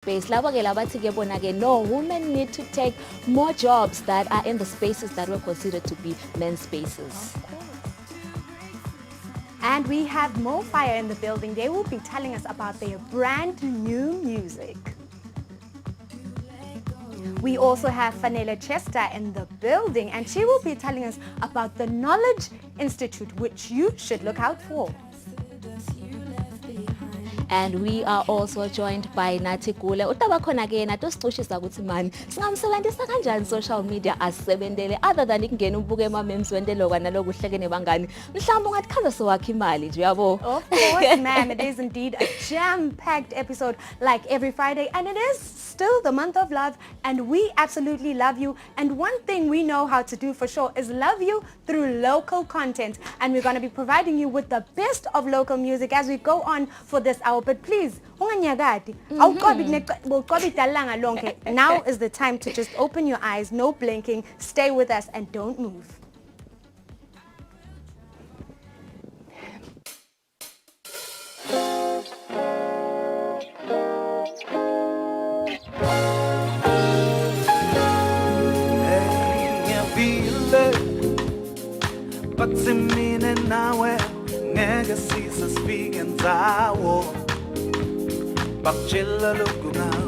space. No, women need to take more jobs that are in the spaces that were considered to be men's spaces. And we have More Fire in the building. They will be telling us about their brand new music. We also have Fanele Chester in the building, and she will be telling us about the Knowledge Institute, which you should look out for. And we are also joined by Nathi Gule. Utaba khona ke yena tosixoshisa ukuthi mani singamsebenzisa kanjani social media asebenzele other than ikungena ubuke ama-memes wentelo kwanaloku uhleke nebangani. Mhlawumbe ungathi sowakha imali nje uyabo. Of course, ma'am. It is indeed a jam-packed episode like every Friday, and it is still the month of love, and we absolutely love you. And one thing we know how to do for sure is love you through local content, and we're going to be providing you with the best of local music as we go on for this hour. But please, now is the time to just open your eyes, no blinking, stay with us and don't move. But to me now, nigga sees us speaking tawo. Bakchilla look now,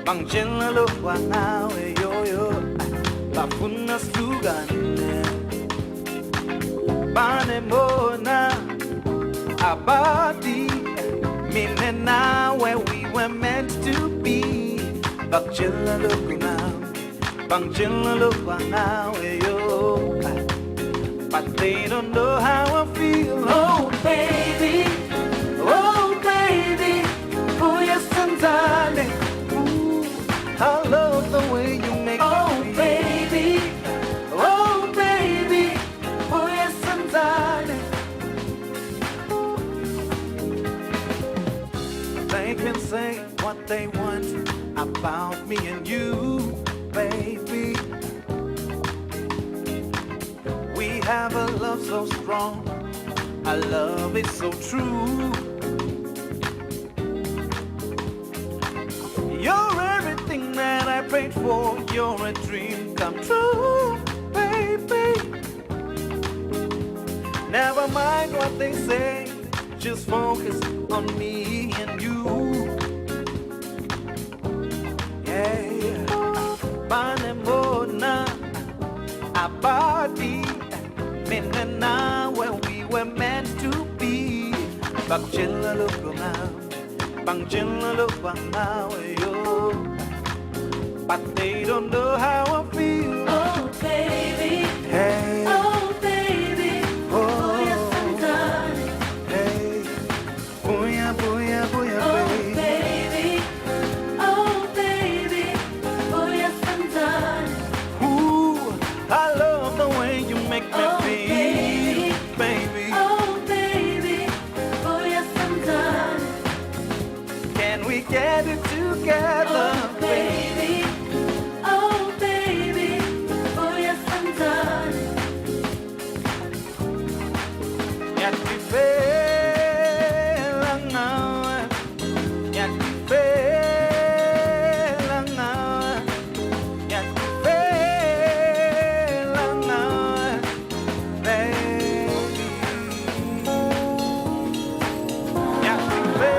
Bangchilla look now, yo yo. Bafuna slugan, Banemona, Abadi, meaning now where we were meant to be. Bakchilla look now, Bangchilla look now, yo. But they don't know how I feel. Oh baby, oh yes and darling. Ooh, I love the way you make me feel. Oh baby, oh yes and darling. They can say what they want about me and you, baby. We have a love so strong, our love is so true. You're everything that I prayed for, you're a dream come true, baby. Never mind what they say, just focus on me and you. Yeah, Banemona, Abadi. And now where we were meant to be. Bakchilla look now, Bangchilla look now, yo. But they don't know how I feel. Oh baby, hey. Oh baby, oh yes I'm done. Hey, booyah, booyah, booyah, oh, baby. Oh baby, oh yes I'm done. Ooh, I love the way you make me feel. Get it together, oh, baby. Oh, baby. Oh, yes, I'm done. Yet we fail now. Yet we fail now. Yet we fail now, baby. Yet we fail.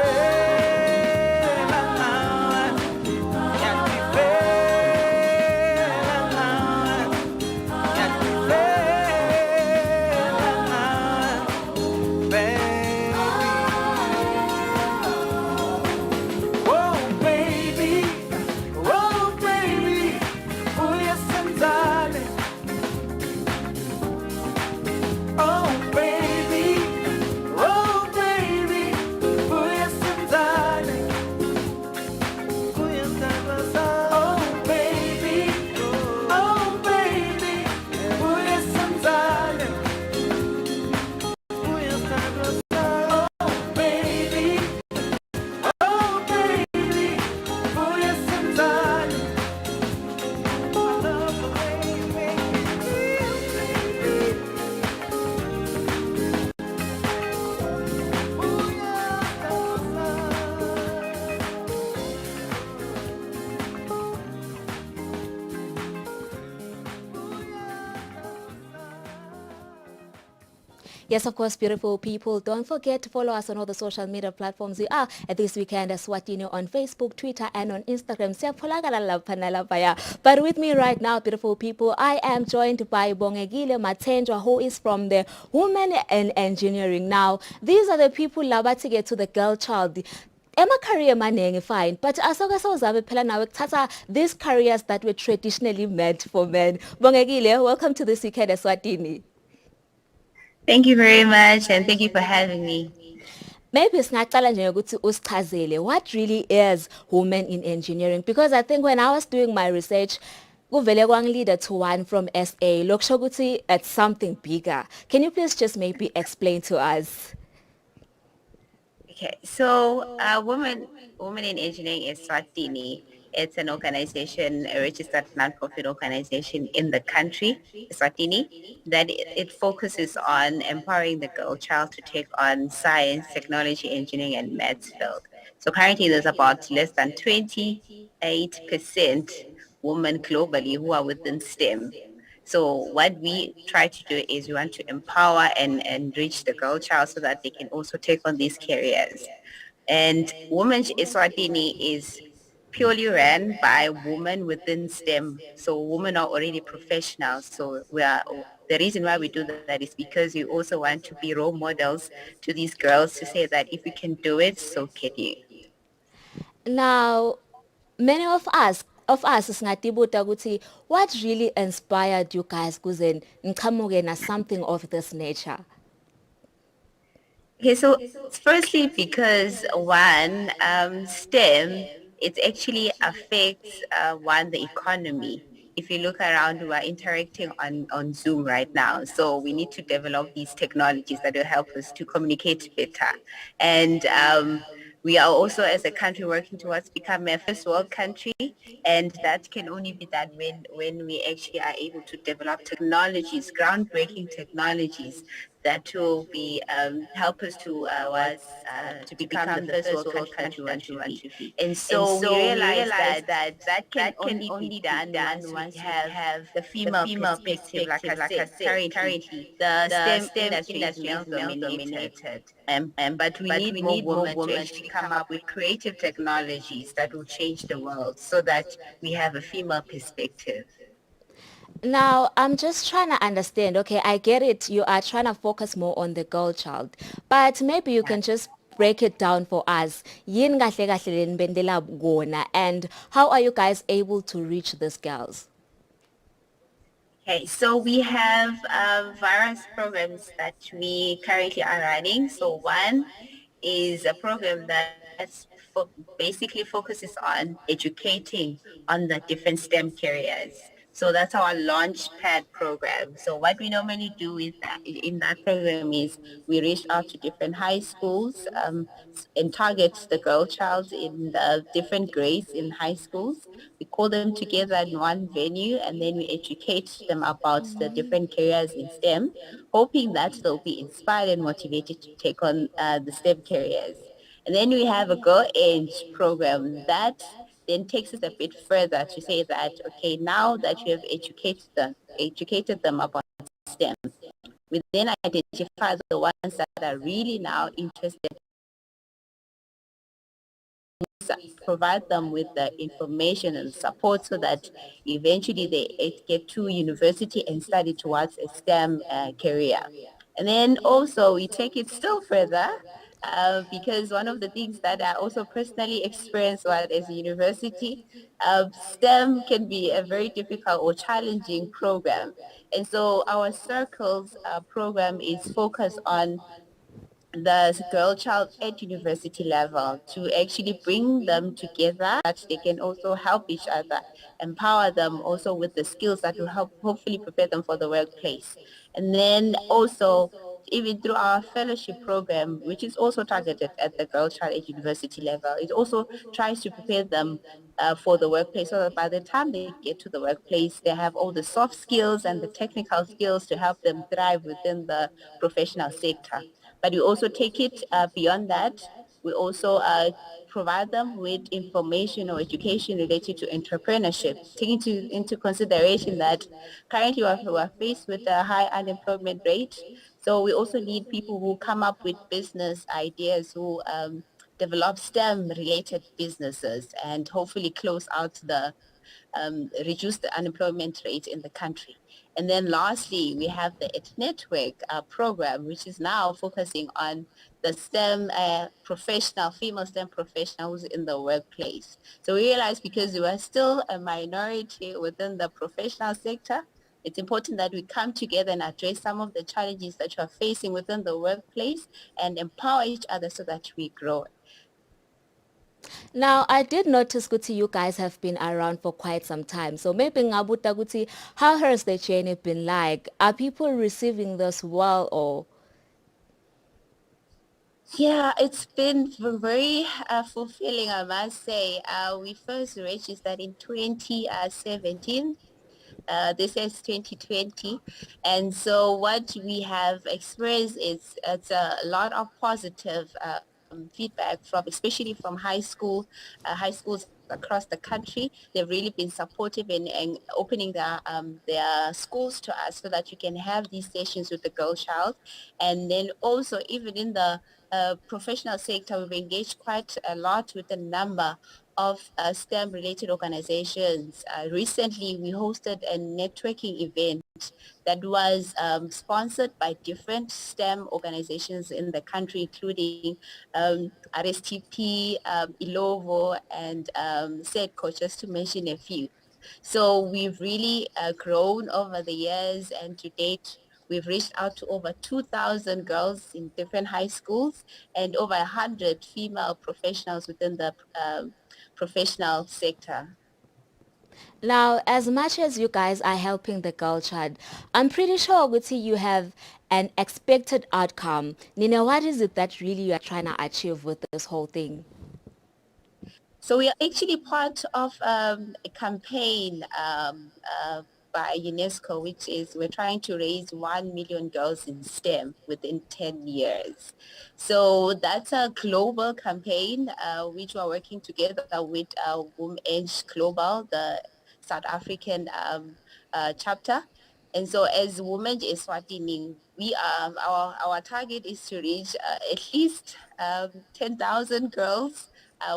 Yes, of course, beautiful people. Don't forget to follow us on all the social media platforms. We are at This Weekend Eswatini on Facebook, Twitter, and on Instagram. Siyapholakala lapha nalaphaya. But with me right now, beautiful people, I am joined by Bongegile Matendwa, who is from the Women in Engineering. Now, these are the people labathi get to the girl child. Ema-career maningi fine, but asoke sozabe phela nawe kuthatha these careers that were traditionally meant for men. Bongegile, welcome to This Weekend Eswatini. Thank you very much, and thank you for having me. Maybe singaqala nje ukuthi usichazele what really is women in engineering, because I think when I was doing my research kuvele kwangilida to one from SA lokusho ukuthi it's something bigger. Can you please just maybe explain to us? Okay, so Women in Engineering is Eswatini. It's an organization, a registered nonprofit organization in the country, Eswatini, that it focuses on empowering the girl child to take on science, technology, engineering, and maths field. So currently there's about less than 28% women globally who are within STEM. So what we try to do is we want to empower and enrich the girl child so that they can also take on these careers. And Women's Eswatini is purely ran by women within STEM. So women are already professionals. So the reason why we do that is because we also want to be role models to these girls to say that if you can do it, so can you. Now, many of us singatibuta ukuthi what really inspired you guys kuze niqhamuke na something of this nature? Okay, so firstly, because one, STEM, it actually affects the economy. If you look around, we are interacting on Zoom right now. So we need to develop these technologies that will help us to communicate better. And we are also as a country working towards becoming a first world country, and that can only be done when we actually are able to develop technologies, groundbreaking technologies that will be help us to become the first world country we want to be. And so we realize that that can only be done once we have the female perspective. Like I said, currently the STEM industry is male dominated. But we need more women to actually come up with creative technologies that will change the world so that we have a female perspective. Now, I'm just trying to understand. Okay, I get it. You are trying to focus more on the girl child, but maybe you can just break it down for us. Yini kahle kahle le nibendela kona, and how are you guys able to reach these girls? Okay, so we have various programs that we currently are running. So one is a program that basically focuses on educating on the different STEM careers. So that's our Launchpad program. So what we normally do in that program is we reach out to different high schools and target the girl child in the different grades in high schools. We call them together in one venue and then we educate them about the different careers in STEM, hoping that they'll be inspired and motivated to take on the STEM careers. And then we have a Girl Age program that then takes it a bit further to say that, okay, now that you have educated them about STEM, we then identify the ones that are really now interested, provide them with the information and support so that eventually they get to university and study towards a STEM career. And then also we take it still further because one of the things that I also personally experienced while as a university, STEM can be a very difficult or challenging program. And so our circles program is focused on the girl child at university level to actually bring them together that they can also help each other, empower them also with the skills that will help hopefully prepare them for the workplace. And then also even through our fellowship program, which is also targeted at the girl child at university level, it also tries to prepare them for the workplace so that by the time they get to the workplace, they have all the soft skills and the technical skills to help them thrive within the professional sector. But we also take it beyond that. We also provide them with information or education related to entrepreneurship, taking into consideration that currently we're faced with a high unemployment rate. So we also need people who come up with business ideas, who develop STEM related businesses and hopefully close out reduce the unemployment rate in the country. And then lastly, we have the IT Network program, which is now focusing on the STEM female STEM professionals in the workplace. So we realize because we are still a minority within the professional sector, it's important that we come together and address some of the challenges that you are facing within the workplace and empower each other so that we grow. Now, I did notice Guti, you guys have been around for quite some time. So maybe Ngabuta Guti, how has the journey been like? Are people receiving this well or? Yeah, it's been very fulfilling, I must say. We first registered in 2017. This is 2020. And so what we have experienced is it's a lot of positive feedback from, especially from high schools across the country. They've really been supportive in opening their schools to us so that you can have these sessions with the girl child. And then also even in the professional sector, we've engaged quite a lot with a number of STEM-related organizations. Recently, we hosted a networking event that was sponsored by different STEM organizations in the country, including RSTP, Ilovo, and SEDCO, just to mention a few. So we've really grown over the years, and to date, we've reached out to over 2,000 girls in different high schools and over 100 female professionals within the professional sector. Now, as much as you guys are helping the girl child, I'm pretty sure Guti, you have an expected outcome. Nina, what is it that really you are trying to achieve with this whole thing? So we are actually part of a campaign by UNESCO, which is we're trying to raise 1 million girls in STEM within 10 years. So that's a global campaign which we're working together with Women's Global, the South African chapter. And so as Women Eswatini, our target is to reach at least 10,000 girls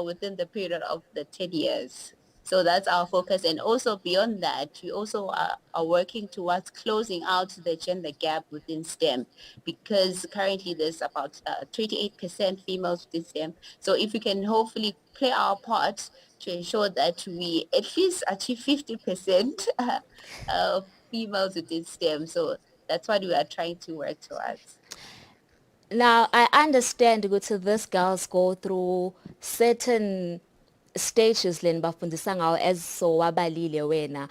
within the period of the 10 years. So that's our focus. And also beyond that, we also are working towards closing out the gender gap within STEM, because currently there's about 28% females within STEM. So if we can hopefully play our part to ensure that we at least achieve 50% females within STEM. So that's what we are trying to work towards. Now, I understand ukuthi these girls go through certain stages len bafundisa ngawo as so wabalile wena.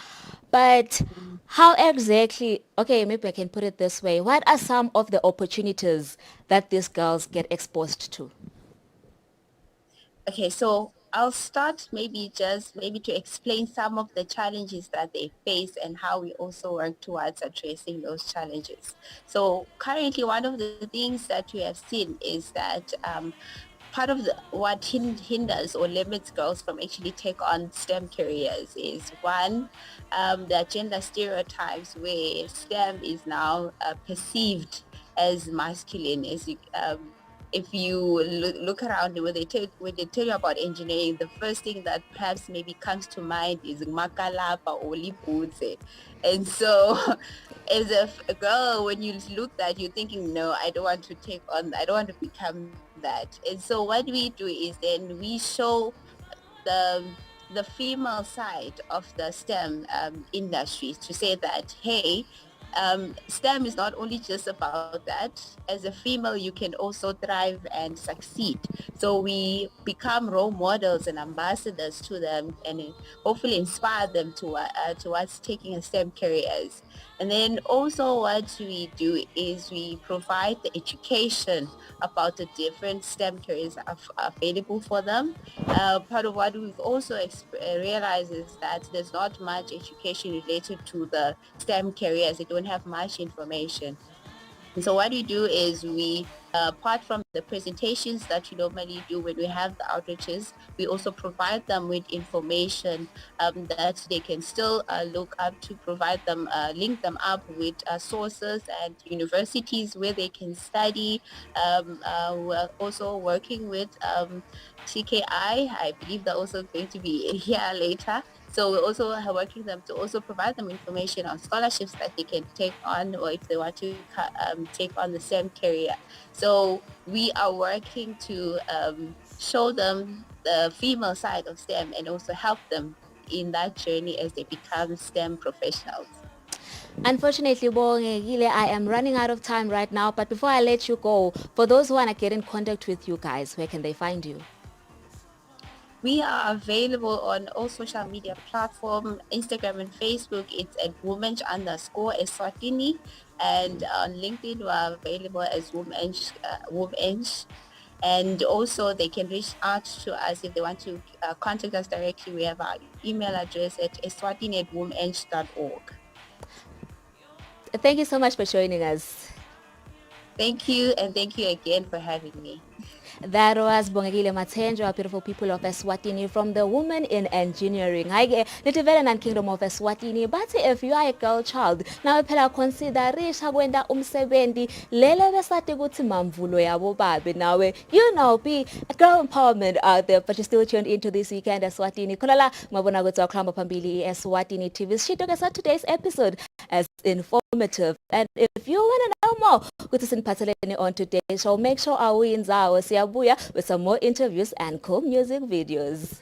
But how exactly, okay, maybe I can put it this way. What are some of the opportunities that these girls get exposed to? Okay, so I'll start maybe to explain some of the challenges that they face and how we also work towards addressing those challenges. So currently, one of the things that we have seen is that part of what hinders or limits girls from actually take on STEM careers is one, the gender stereotypes where STEM is now perceived as masculine. If you look around when they tell you about engineering, the first thing that perhaps maybe comes to mind is makalapa or liputse. And so as a girl, when you look that, you're thinking, no, I don't want to become that. And so what we do is then we show the the female side of the STEM industry to say that, hey, STEM is not only just about that. As a female, you can also thrive and succeed. So we become role models and ambassadors to them and hopefully inspire them towards taking a STEM careers. And then also what we do is we provide the education about the different STEM careers available for them. Part of what we've also realized is that there's not much education related to the STEM careers. They don't have much information. And so what we do is we apart from the presentations that we normally do when we have the outreaches, we also provide them with information that they can still look up to, provide them, link them up with sources and universities where they can study. We're also working with TKI. I believe they're also going to be here later. So we're also working them to also provide them information on scholarships that they can take on, or if they want to take on the STEM career. So we are working to show them the female side of STEM and also help them in that journey as they become STEM professionals. Unfortunately, Bongekile, I am running out of time right now, but before I let you go, for those who want to get in contact with you guys, where can they find you? We are available on all social media platforms, Instagram and Facebook. It's at womench_Eswatini. And on LinkedIn, we are available as womench. And also they can reach out to us if they want to contact us directly. We have our email address at eswatini@womench.org. Thank you so much for joining us. Thank you, and thank you again for having me. That was Bongekile Mathenjwa, beautiful people of Eswatini from the Women in Engineering. Hayi Development Kingdom of Eswatini. But if you are a girl child, now phela consider risha kwenda umsebenzi lele besathi ukuthi mamvulo yabo babe nawe. You know, be a girl empowerment out there, but you're still tuned into this weekend Eswatini. Khona la mabona ukuthi wakhamba phambili Eswatini TV. Sishito ke today's episode as informative. And if you want to know more, go to Sinpatheleni on today's show. Make sure our wins are siyabuya with some more interviews and cool music videos.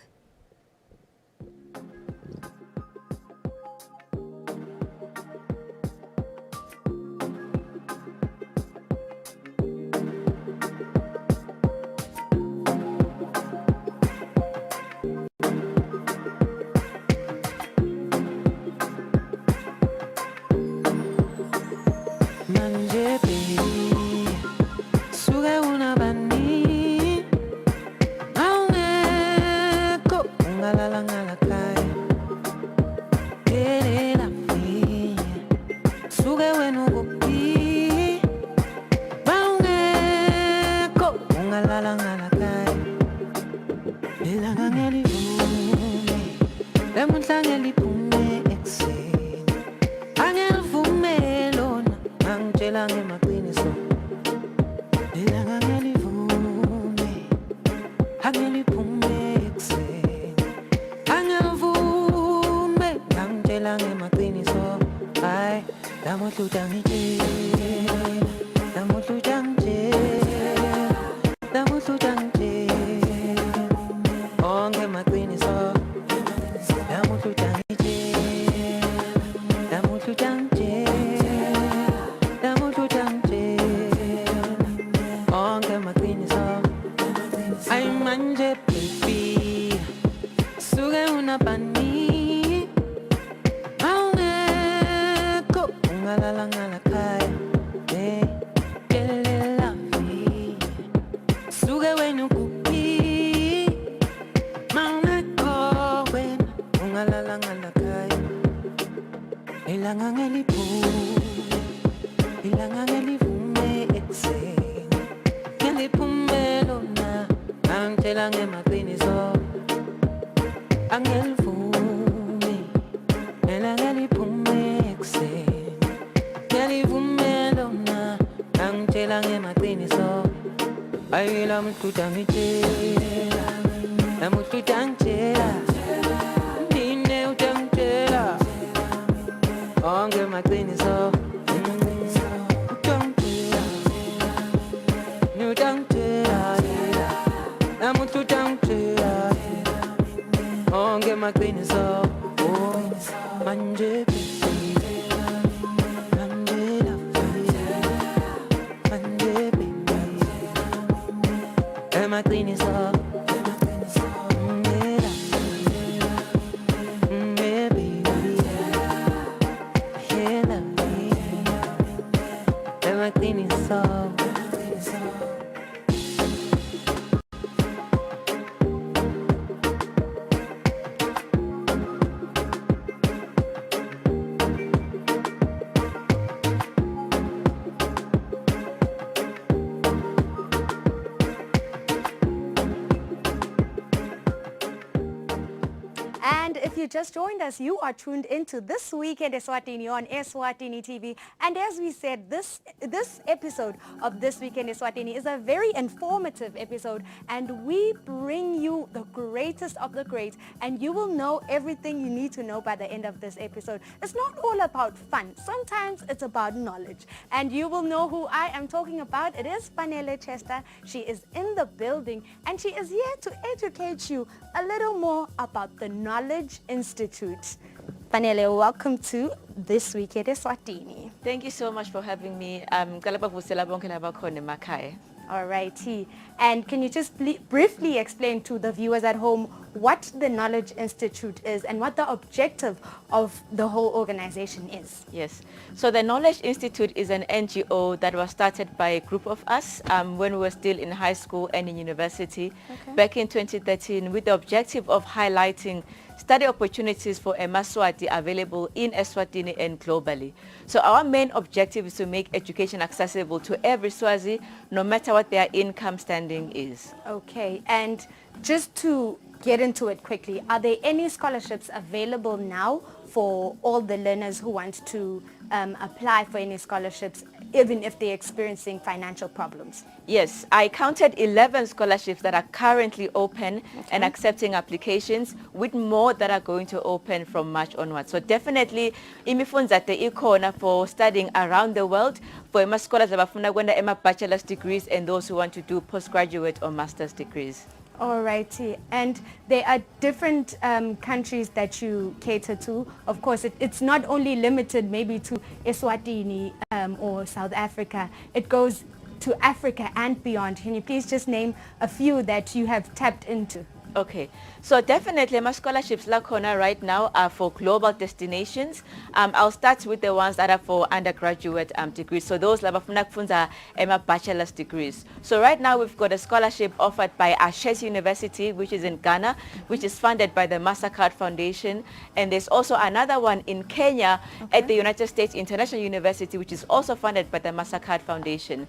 if you just joined us, you are tuned into This Weekend Eswatini on Eswatini TV. And as we said, this episode of This Weekend Eswatini is a very informative episode, and we bring you the greatest of the great, and you will know everything you need to know by the end of this episode. It's not all about fun. Sometimes it's about knowledge. And you will know who I am talking about. It is Panele Chester. She is in the building, and she is here to educate you a little more about the Knowledge Institute. Panele, welcome to This Week at Eswatini. Thank you so much for having me. Alrighty. And can you just briefly explain to the viewers at home what the Knowledge Institute is and what the objective of the whole organization is? Yes. So the Knowledge Institute is an NGO that was started by a group of us when we were still in high school and in university back in 2013 with the objective of highlighting study opportunities for Emaswati available in Eswatini and globally. So our main objective is to make education accessible to every Swazi, no matter what their income standing is. Okay, and just to get into it quickly, are there any scholarships available now for all the learners who want to apply for any scholarships, even if they're experiencing financial problems? Yes, I counted 11 scholarships that are currently open and accepting applications, with more that are going to open from March onwards. So definitely, imifunza te ikona for studying around the world, for ema scholars abafuna kwenda ema bachelor's degrees and those who want to do postgraduate or master's degrees. Alrighty, and there are different countries that you cater to. Of course, it's not only limited maybe to Eswatini or South Africa. It goes to Africa and beyond. Can you please just name a few that you have tapped into? Okay, so definitely my scholarships lakhona right now are for global destinations. I'll start with the ones that are for undergraduate degrees. So those labafuna kufunza bachelor's degrees. So right now we've got a scholarship offered by Ashes University, which is in Ghana, which is funded by the MasterCard Foundation. And there's also another one in Kenya at the United States International University, which is also funded by the MasterCard Foundation.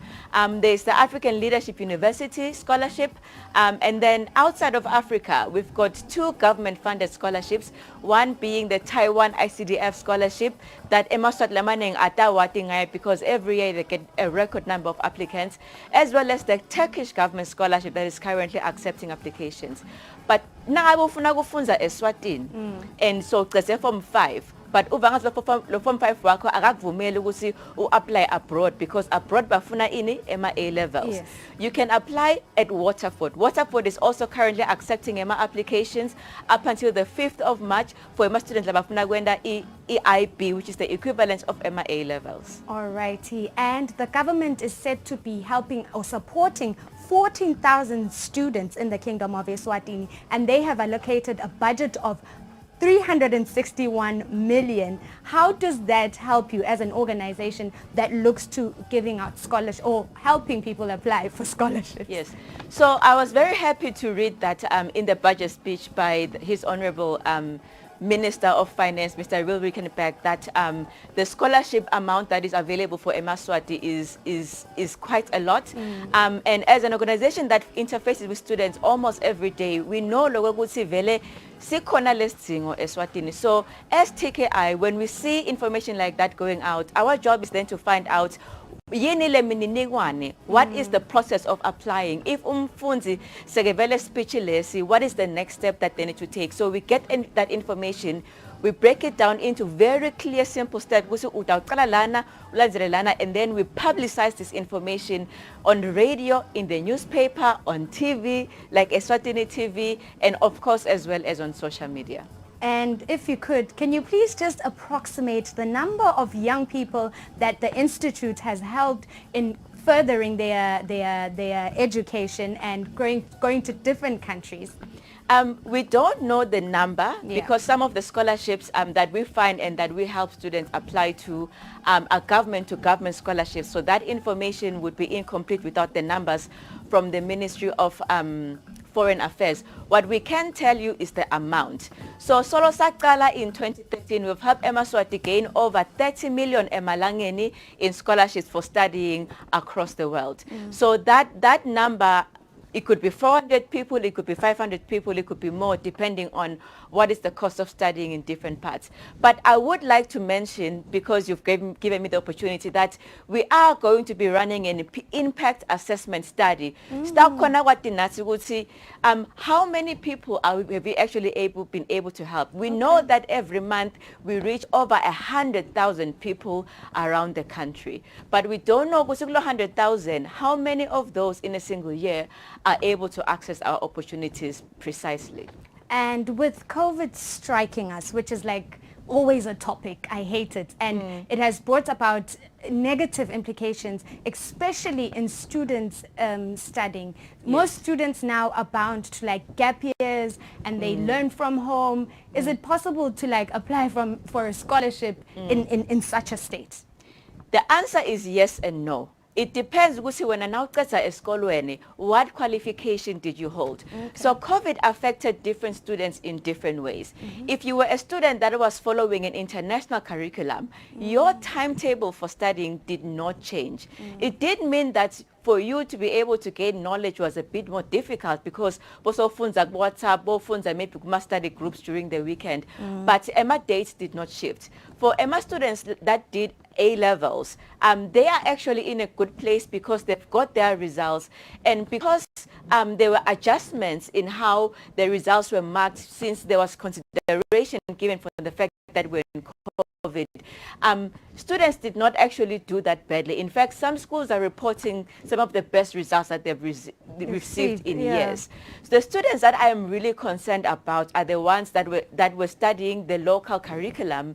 There's the African Leadership University scholarship. And then outside of Africa, we've got two government-funded scholarships, one being the Taiwan ICDF scholarship that Emaswat Lamaneng Atawating because every year they get a record number of applicants, as well as the Turkish government scholarship that is currently accepting applications. But now I will funza Eswatini, and so it's Form 5. But uvangazi lo form 5 wakho akakuvumeli ukuthi apply abroad, because abroad bafuna ini ema A levels. Yes. You can apply at Waterford. Waterford is also currently accepting ema applications up until the 5th of March for ema students labafuna kwenda EIB, which is the equivalent of ema A levels. Alrighty, and the government is said to be helping or supporting 14,000 students in the Kingdom of Eswatini, and they have allocated a budget of 361 million. How does that help you as an organization that looks to giving out scholarships or helping people apply for scholarships? Yes. So I was very happy to read that in the budget speech by His Honorable Minister of Finance, Mr. Will Rickenback, that the scholarship amount that is available for Emaswati is quite a lot. And as an organization that interfaces with students almost every day, we know vele sikhona lesidingo Eswatini. So as TKI, when we see information like that going out, our job is then to find out what is the process of applying. If umfunzi sekevele speechless, what is the next step that they need to take? So we get that information, we break it down into very clear, simple steps, and then we publicize this information on the radio, in the newspaper, on TV, like Eswatini TV, and of course as well as on social media. And if you could, can you please just approximate the number of young people that the Institute has helped in furthering their education and going to different countries? We don't know the number because some of the scholarships that we find and that we help students apply to are government-to-government scholarships. So that information would be incomplete without the numbers from the Ministry of Foreign Affairs. What we can tell you is the amount. So Solo Sakala in 2013, we've helped Emaswati gain over 30 million emalangeni in scholarships for studying across the world. So that number It could be 400 people, it could be 500 people, it could be more, depending on what is the cost of studying in different parts. But I would like to mention, because you've given me the opportunity, that we are going to be running an impact assessment study. How many people have we actually been able to help? We know that every month we reach over 100,000 people around the country. But we don't know 100,000, how many of those in a single year are able to access our opportunities precisely. And with COVID striking us, which is like always a topic, I hate it, and it has brought about negative implications, especially in students studying. Most students now are bound to like gap years, and they learn from home. Is it possible to like apply for a scholarship in such a state? The answer is yes and no. It depends when what qualification did you hold. Okay. So COVID affected different students in different ways. If you were a student that was following an international curriculum, your timetable for studying did not change. It did mean that for you to be able to gain knowledge was a bit more difficult, because WhatsApp, maybe study groups during the weekend. But Emma dates did not shift. For Emma students that did A-levels, they are actually in a good place because they've got their results, and because there were adjustments in how the results were marked, since there was consideration given for the fact that we're in COVID. Students did not actually do that badly. In fact, some schools are reporting some of the best results that they've received in years. So the students that I am really concerned about are the ones that were studying the local curriculum,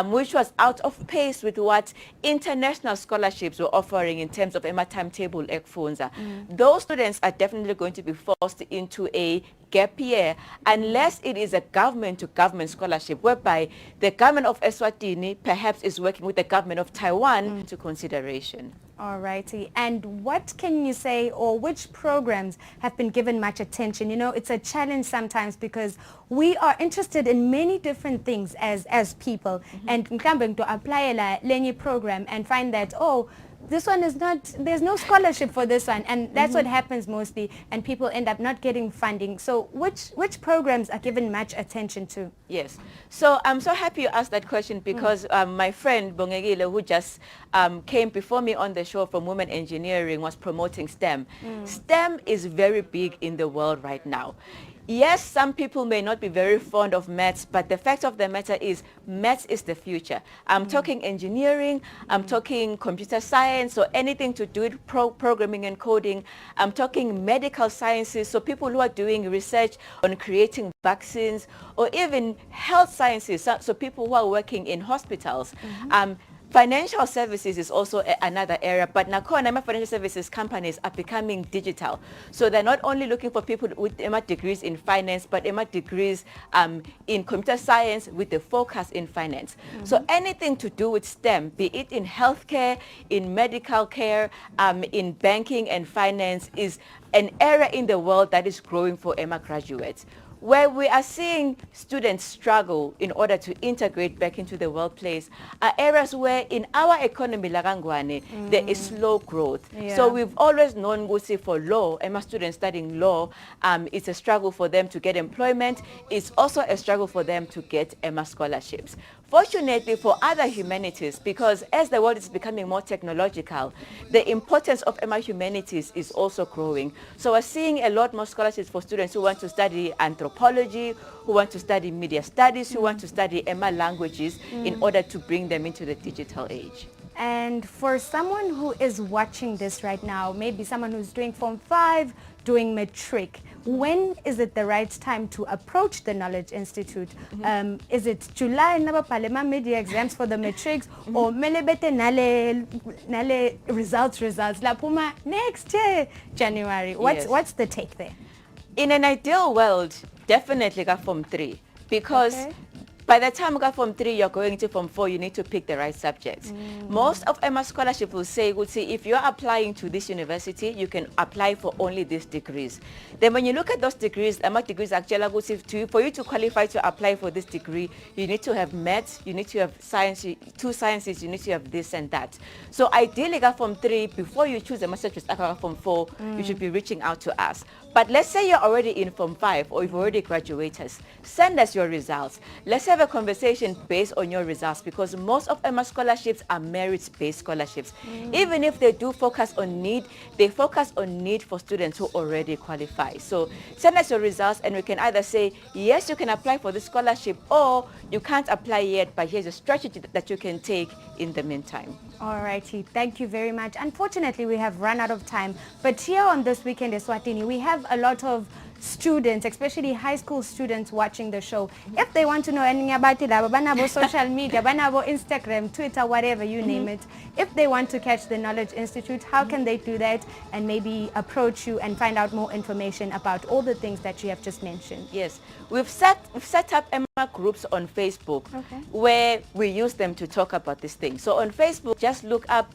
which was out of pace with what international scholarships were offering in terms of Emma timetable ekfunza. Those students are definitely going to be forced into a gap year unless it is a government-to-government scholarship, whereby the government of Eswatini perhaps is working with the government of Taiwan to consideration. All righty. And what can you say, or which programs have been given much attention? You know, it's a challenge sometimes because we are interested in many different things as people. And mhlambe to apply a program and find that, oh, this one is not, there's no scholarship for this one, and that's what happens mostly, and people end up not getting funding. So which programs are given much attention to? Yes, so I'm so happy you asked that question, because my friend Bongegile, who just came before me on the show from Women Engineering, was promoting STEM. STEM is very big in the world right now. Yes, some people may not be very fond of maths, but the fact of the matter is maths is the future. I'm talking engineering, I'm talking computer science, so anything to do with programming and coding. I'm talking medical sciences, so people who are doing research on creating vaccines, or even health sciences, so people who are working in hospitals. Financial services is also another area, but Nakona financial services companies are becoming digital. So they're not only looking for people with EMA degrees in finance, but EMA degrees in computer science with the focus in finance. So anything to do with STEM, be it in healthcare, in medical care, in banking and finance, is an area in the world that is growing for EMA graduates. Where we are seeing students struggle in order to integrate back into the workplace are areas where in our economy, Lagangwane, there is slow growth. So we've always known, for law, Emma students studying law, it's a struggle for them to get employment. It's also a struggle for them to get Emma scholarships. Fortunately for other humanities, because as the world is becoming more technological, the importance of Emma humanities is also growing. So we're seeing a lot more scholarships for students who want to study anthropology, who want to study media studies, who want to study Emma languages in order to bring them into the digital age. And for someone who is watching this right now, maybe someone who's doing Form 5, doing Matric, when is it the right time to approach the Knowledge Institute? Is it July, Palema media exams for the Matrics, or melebete nale results, la puma next year, January? What's the take there? In an ideal world, definitely got Form 3, because By the time you go from 3, you're going to from 4, you need to pick the right subjects. Most of Emma scholarship will say, if you're applying to this university, you can apply for only these degrees. Then when you look at those degrees, Emma degrees actually, for you to qualify to apply for this degree, you need to have maths, you need to have science, 2 sciences, you need to have this and that. So ideally, from 3, before you choose a master's from 4, you should be reaching out to us. But let's say you're already in from 5 or you've already graduated. Send us your results. Let's have a conversation based on your results, because most of Emma scholarships are merit-based scholarships. Even if they do focus on need, they focus on need for students who already qualify. So send us your results and we can either say, yes, you can apply for the scholarship, or you can't apply yet, but here's a strategy that you can take in the meantime. Alrighty, thank you very much. Unfortunately, we have run out of time, but here on This Weekend Eswatini, we have a lot of students, especially high school students watching the show. If they want to know anything about it, banabo social media, banabo Instagram, Twitter, whatever, you name it. If they want to catch the Knowledge Institute, how can they do that and maybe approach you and find out more information about all the things that you have just mentioned? Yes, we've set up Emma groups on Facebook, where we use them to talk about this thing. So on Facebook, just look up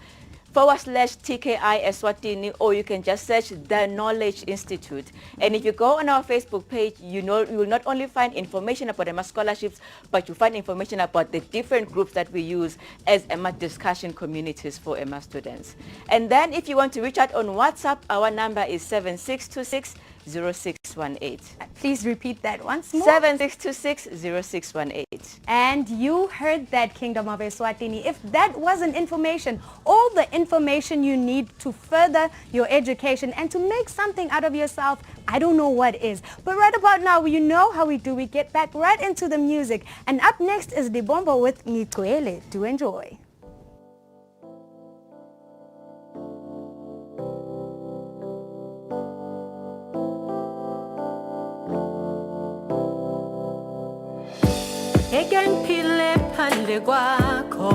/TKI Eswatini, or you can just search the Knowledge Institute. And if you go on our Facebook page, you will not only find information about Emma scholarships, but you find information about the different groups that we use as Emma discussion communities for Emma students. And then if you want to reach out on WhatsApp, our number is 7626-0618. Please repeat that once more. 7626-0618. And you heard that, Kingdom of Eswatini. If that wasn't information, all the information you need to further your education and to make something out of yourself, I don't know what is. But right about now, you know how we do. We get back right into the music. And up next is Dibombo with Ngitwele. Do enjoy. Ekengiphile phandle kwakho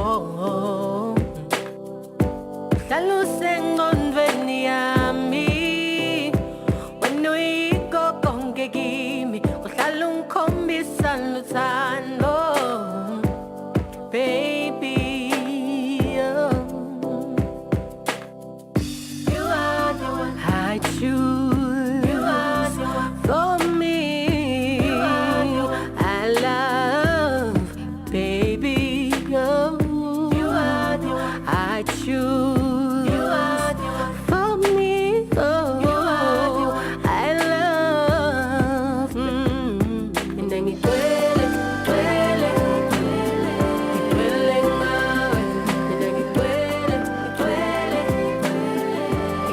hlala usengqondweni yami wena uyikho konke kimi uhlala ungikhombisa luthando baby oh. You are the one I choose. You are the one for me. You are the one I love, baby. Oh. You are the one I choose. You are the one for me. Oh. You are the one I love. And then you twirl, twirl, twirl ngawe. And then you twirl, twirl,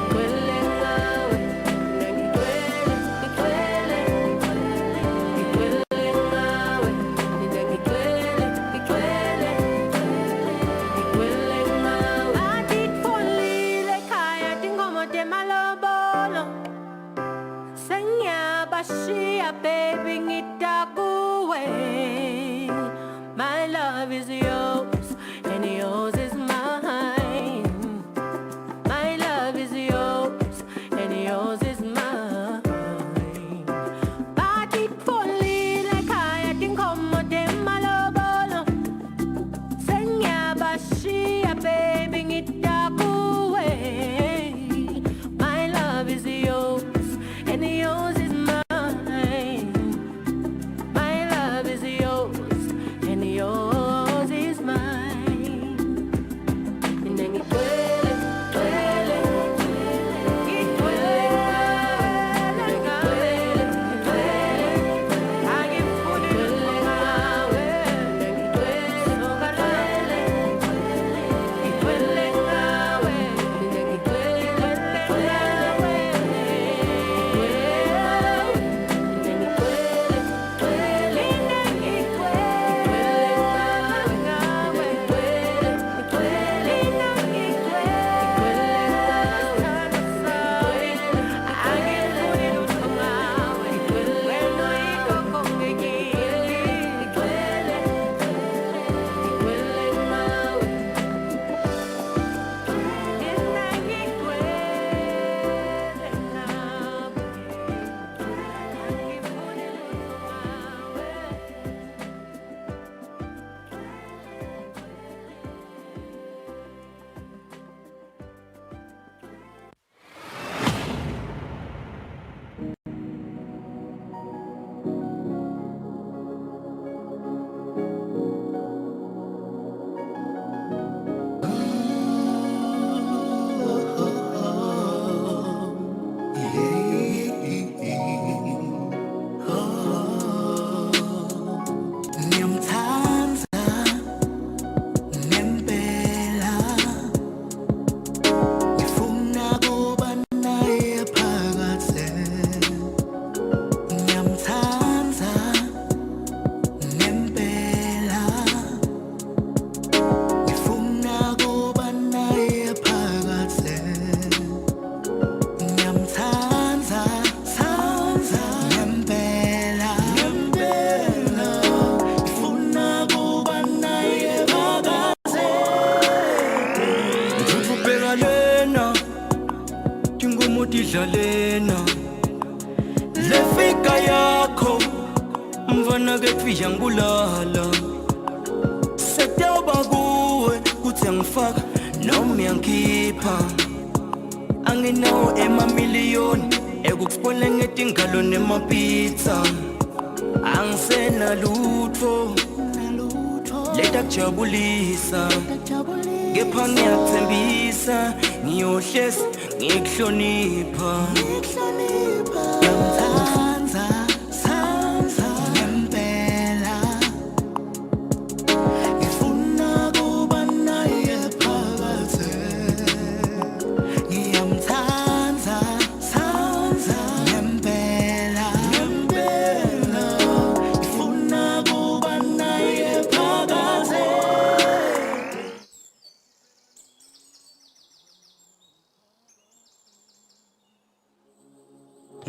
twirl ngawe. And then you twirl, twirl, twirl ngawe. And then you twirl, twirl, twirl ngawe. Atitfolile ekhaya tingoma temalobolo. Sengiyabashiya baby ngita kuwe. My love is yours and yours is mine. My love is yours and yours is mine. Batitfolile ekhaya tingoma temalobolo. Sengiyabashiya baby ngita kuwe. My love is yours and yours is mine. My love is yours and yours is ungikhipha anginawo emamiliyoni ekukuspole ngetingalo nemapizza angisena lutho leta kujabulisa kepha ngiyathembisa ngiyohlezi ngikuhlonipha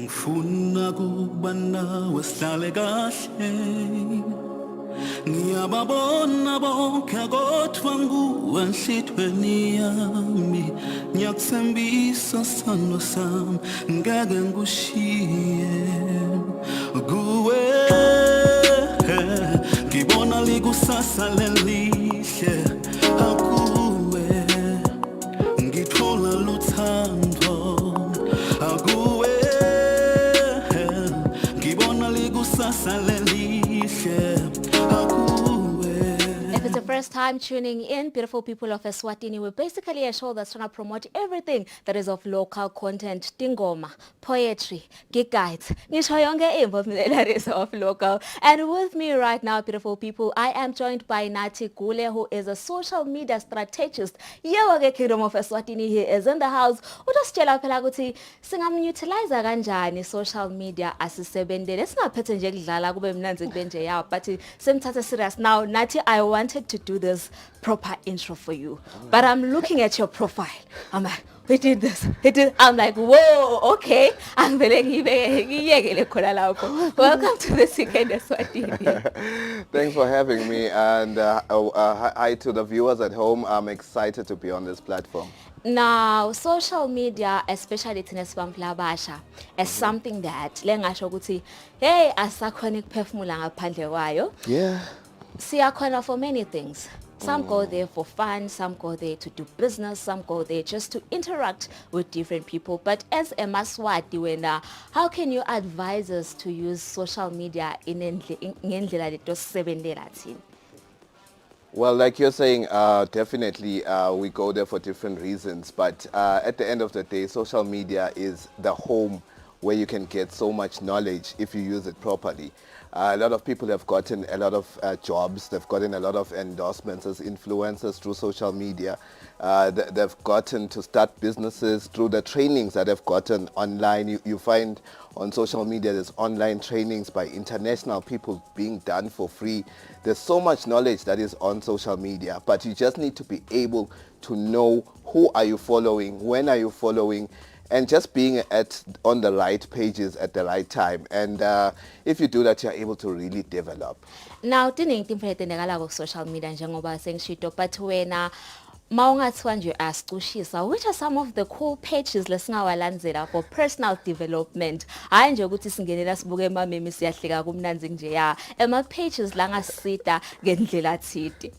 ngifuna kuba nawe sihlale kahle ngiyababona bonke kodwa nguwe enhlithweni yami ngiyakuthembisa sando sami ngeke ngikushiye kuwe ngibona likusasa lelihle akuwe ngithola luthando akuwe If it's the first time tuning in, beautiful people of Eswatini, we're basically a show that's trying to promote everything that is of local content, tingoma, poetry, gig guides, ngisho yonke info that is of local. And with me right now, beautiful people, I am joined by Nathi Gule, who is a social media strategist. Yewa Kingdom of Eswatini, he is in the house. Udasitshela phela ukuthi singamutilize kanjani social media asisebenzele singaphethe nje kudlala kube mnanzi kube nje yawo but simthathe serious. Now Nathi, I wanted to do this proper intro for you, but I'm looking at your profile. I'm like, we did this. I'm like, whoa, okay. Welcome to the Weekend Eswatini. Thanks for having me, and hi to the viewers at home. I'm excited to be on this platform. Now, social media, especially Tineswamplabasha, is something that lengasho ukuthi hey asakhona ukuphefumula ngaphandle kwayo. Yeah. Siyakhona for many things. Some go there for fun, some go there to do business, some go there just to interact with different people. But as a Maswati, wena, how can you advise us to use social media in ngendlela letosebenzela thina? Well, like you're saying, definitely we go there for different reasons. But at the end of the day, social media is the home where you can get so much knowledge if you use it properly. A lot of people have gotten a lot of jobs. They've gotten a lot of endorsements as influencers through social media. They've gotten to start businesses through the trainings that they've gotten online. You find on social media there's online trainings by international people being done for free. There's so much knowledge that is on social media, but you just need to be able to know who are you following, when are you following, and just being on the right pages at the right time. And if you do that, you're able to really develop. Now, tiningi timphela ku social media njengoba sengishito, but wena mawungathiwa nje asicushisa, which are some of the cool pages lesingawalandzela for personal development? Hayi nje ukuthi singenela sibuke emamemi siyahleka kumnanzi nje ya pages langasita ngendlela thide.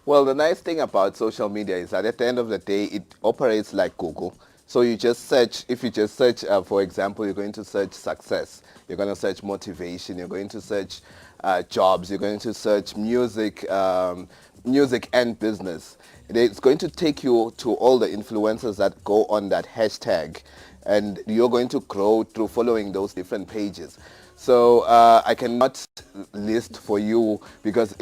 Well, the nice thing about social media is that at the end of the day, it operates like Google. So you just search, if you just search, for example, you're going to search success, you're going to search motivation, you're going to search jobs, you're going to search music, music and business. It's going to take you to all the influencers that go on that hashtag, and you're going to grow through following those different pages. So I cannot list for you because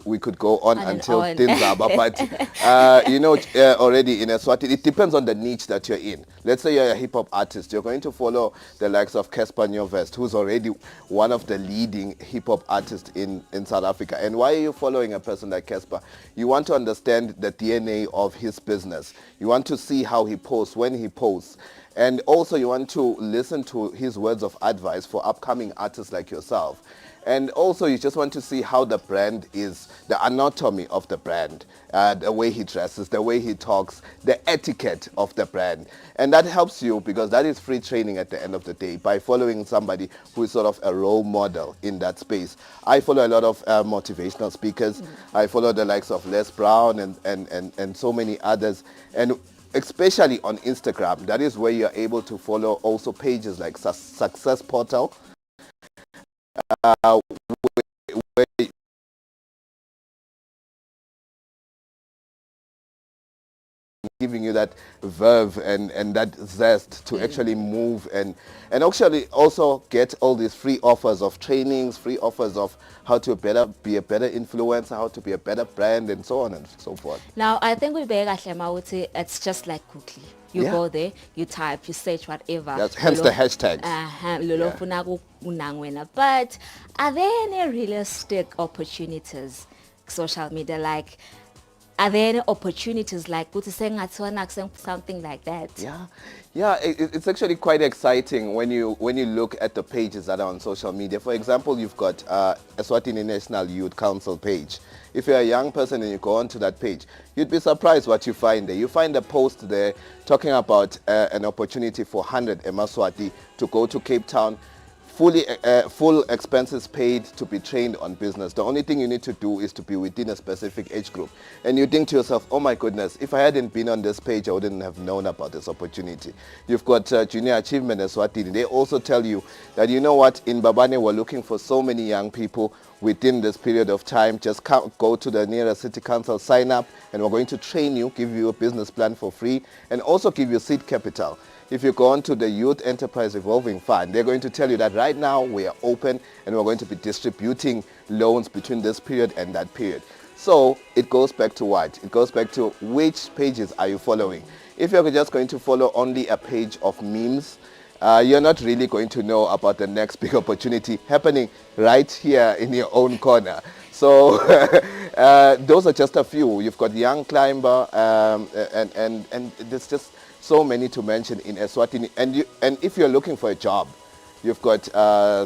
we could go on until Tinzaba, but you know, already in Eswatini, it depends on the niche that you're in. Let's say you're a hip hop artist, you're going to follow the likes of Casper Nyovest, who's already one of the leading hip hop artists in South Africa. And why are you following a person like Casper? You want to understand the DNA of his business. You want to see how he posts, when he posts. And also you want to listen to his words of advice for upcoming artists like yourself. And also you just want to see how the brand is, the anatomy of the brand, the way he dresses, the way he talks, the etiquette of the brand. And that helps you because that is free training at the end of the day by following somebody who is sort of a role model in that space. I follow a lot of motivational speakers. I follow the likes of Les Brown and so many others. And especially on Instagram, that is where you're able to follow also pages like Success Portal, where giving you that verve and that zest to actually move and actually also get all these free offers of trainings, free offers of how to be a better influencer, how to be a better brand, and so on and so forth. Now, I think we it's just like Google. You Yeah. go there, you type, you search whatever. That's hence the hashtags. Lolo funa unang wena. But are there any realistic opportunities, social media, like, are there any opportunities like something like that? Yeah, it's actually quite exciting when you look at the pages that are on social media. For example, you've got Eswatini National Youth Council page. If you're a young person and you go onto that page, you'd be surprised what you find there. You find a post there talking about an opportunity for 100 Emaswati to go to Cape Town, full expenses paid to be trained on business. The only thing you need to do is to be within a specific age group. And you think to yourself, oh my goodness, if I hadn't been on this page, I wouldn't have known about this opportunity. You've got Junior Achievement Eswatini. They also tell you that, you know what, in Babane we're looking for so many young people within this period of time. Just go to the nearest city council, sign up, and we're going to train you, give you a business plan for free, and also give you seed capital. If you go on to the Youth Enterprise Revolving Fund, they're going to tell you that right now we are open and we're going to be distributing loans between this period and that period. So it goes back to what? It goes back to which pages are you following. If you're just going to follow only a page of memes, you're not really going to know about the next big opportunity happening right here in your own corner. So those are just a few. You've got Young Climber, and there's just so many to mention in Eswatini. And if you're looking for a job, you've got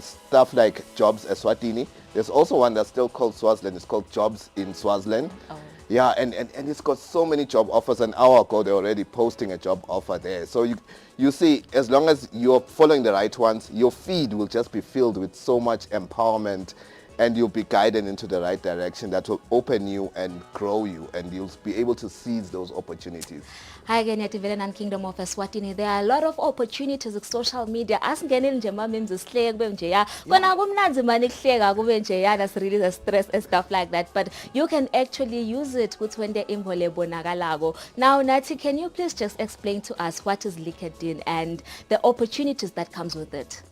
stuff like Jobs Eswatini. There's also one that's still called Swaziland. It's called Jobs in Swaziland. Oh. Yeah, and it's got so many job offers. An hour ago, they're already posting a job offer there. So you see, as long as you're following the right ones, your feed will just be filled with so much empowerment, and you'll be guided into the right direction that will open you and grow you, and you'll be able to seize those opportunities. Hi again, Yativelan Kingdom of Eswatini. There are a lot of opportunities with social media. Asingenele nje mamenzi sihleke kube nje ya. Kona kumnandi manje kuhleka kube nje ya, that's really the stress and stuff like that. But you can actually use it with when the imhole bonakalago. Now, Nati, can you please just explain to us what is LinkedIn and the opportunities that comes with it?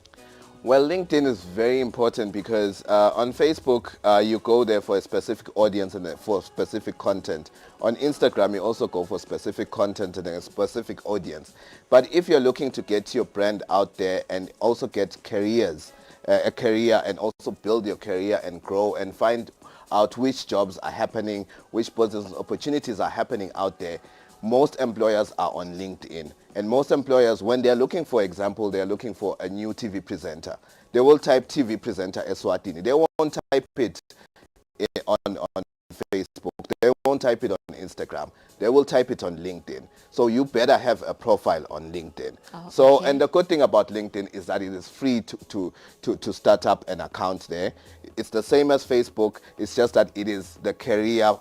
Well, LinkedIn is very important because on Facebook, you go there for a specific audience and for specific content. On Instagram, you also go for specific content and a specific audience. But if you're looking to get your brand out there and also get a career and also build your career and grow and find out which jobs are happening, which business opportunities are happening out there, most employers are on LinkedIn. And most employers, when they're looking, for example, they're looking for a new TV presenter, they will type TV presenter Eswatini. They won't type it on Facebook. They won't type it on Instagram. They will type it on LinkedIn. So you better have a profile on LinkedIn. Oh, so, okay. And the good thing about LinkedIn is that it is free to start up an account there. It's the same as Facebook. It's just that it is the career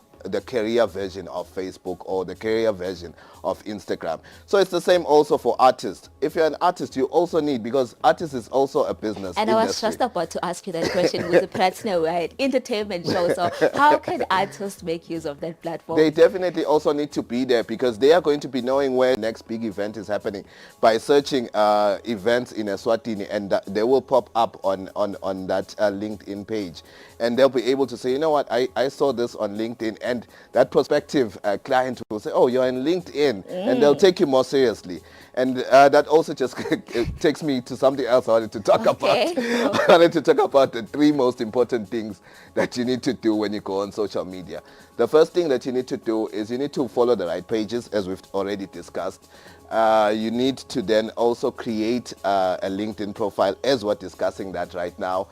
version of Facebook or the career version of Instagram. So it's the same also for artists. If you're an artist, you also need, because artist is also a business and industry. I was just about to ask you that question with the Platinum, right? Entertainment show. So how can artists make use of that platform? They definitely also need to be there because they are going to be knowing where the next big event is happening by searching events in Eswatini, and they will pop up on that LinkedIn page. And they'll be able to say, you know what, I saw this on LinkedIn, and that prospective client will say, oh, you're in LinkedIn, and they'll take you more seriously. And that also just takes me to something else I wanted to talk about. I wanted to talk about the 3 most important things that you need to do when you go on social media. The first thing that you need to do is you need to follow the right pages, as we've already discussed. You need to then also create a LinkedIn profile, as we're discussing that right now.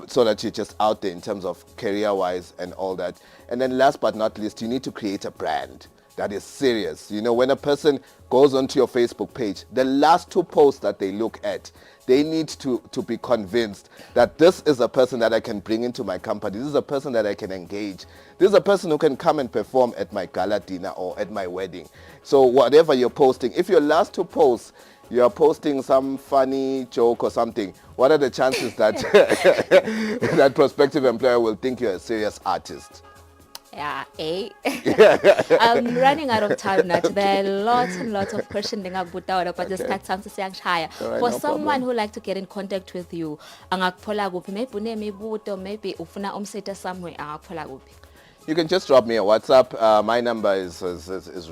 So that you're just out there in terms of career-wise and all that. And then last but not least, you need to create a brand. that is serious. You know, when a person goes onto your Facebook page, the last 2 posts that they look at, they need to be convinced that this is a person that I can bring into my company. This is a person that I can engage. This is a person who can come and perform at my gala dinner or at my wedding. So whatever you're posting, if your last 2 posts, you're posting some funny joke or something, what are the chances that that prospective employer will think you're a serious artist? Yeah, I'm running out of time now. There are lots and lots of questions but this cut sounds Alright, for no someone problem. who like to get in contact with you, angakuthola kuphi? Maybe unemibuto, maybe ufuna umsete somewhere, angakuthola kuphi? You can just drop me a WhatsApp. My number is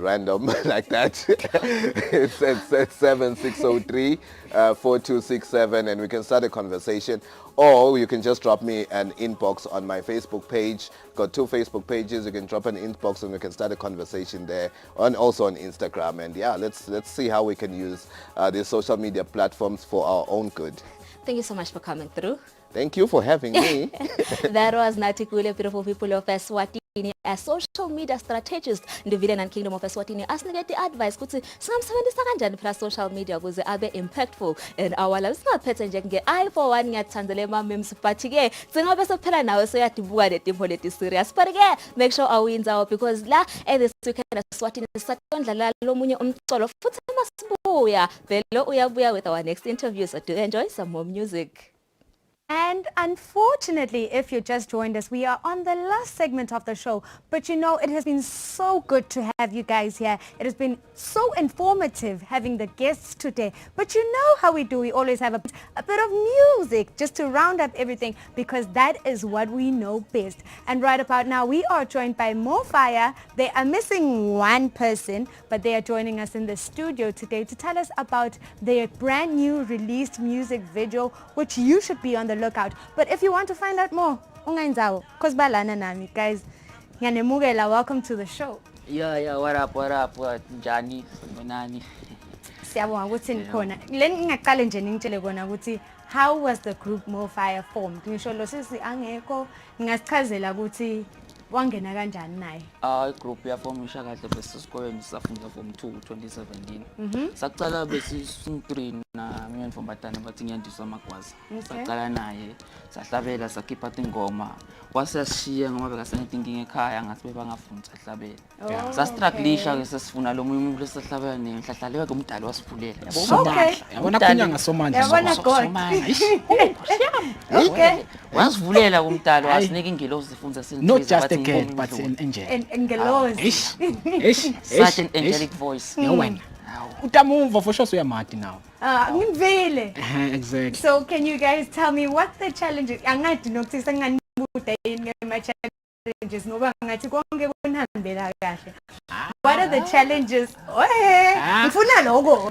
random like that. it's 7603 4267, and we can start a conversation. Or you can just drop me an inbox on my Facebook page. Got 2 Facebook pages. You can drop an inbox and we can start a conversation there. And also on Instagram. And yeah, let's see how we can use these social media platforms for our own good. Thank you so much for coming through. Thank you for having me. That was Natikule, beautiful people of Eswatini, a social media strategist in the Villain and Kingdom of Eswatini. Asinikete advice ukuthi singamsebenzisa kanjani phela social media ukuze abe impactful in our lives. Singaphethe nje nge I for one ngiyathandela emamemes but ke singabe sephela nawe soyadibuka letimpo leti serious. But ke make sure awinzawo because la at this weekend Eswatini satondla lomunye umcolo futhi masibuya velo uyabuya with our next interview. So do enjoy some more music. And unfortunately, if you just joined us, we are on the last segment of the show. But you know, it has been so good to have you guys here. It has been so informative having the guests today. But you know how we do. We always have a bit of music just to round up everything because that is what we know best. And right about now, we are joined by More Fire. They are missing one person, but they are joining us in the studio today to tell us about their brand new released music video, which you should be on the lookout. But if you want to find out more, ungainzawo cause balana nami guys. Ngiyanemukela, welcome to the show. Yeah, what up, njani, nani. Siyabonga ukuthi nikhona. Le ngingaqale nje ngitshele kona ukuthi how was the group More Fire formed? Ngisho lo sisi angekho, ngingasichazela ukuthi wangena kanjani naye. Group yaformisha kahle besesikolweni safunda form 2 2017. Saqala besi-3 na mina mfombatana bathi ngiyandisa amagwaza. Saqala naye, sahlabela sakhipha ingoma. Wasashiya ngoba bekasentinkinga ekhaya ngathi bebangafuni sahlabela. Sastrugglisha ke sesifuna lo mumuntu lesahlabela nenhlahlalewe kumdali wasivulela. Okay. Yabona kunyanga somandla. Yabona God. Okay. Wasivulela kumdali wasinika ingelosi zifunza senziwe. Not just a girl, but an angel. Ngelozi. Such an angelic voice. Yewena. Utamuva for sure uyamati now. Ngimvile. Exactly. So can you guys tell me what the challenges? Angathi nokuthi senganibuda yini ngema challenges ngoba ngathi konke kunihambela kahle. What are the challenges? Ngifuna lokho.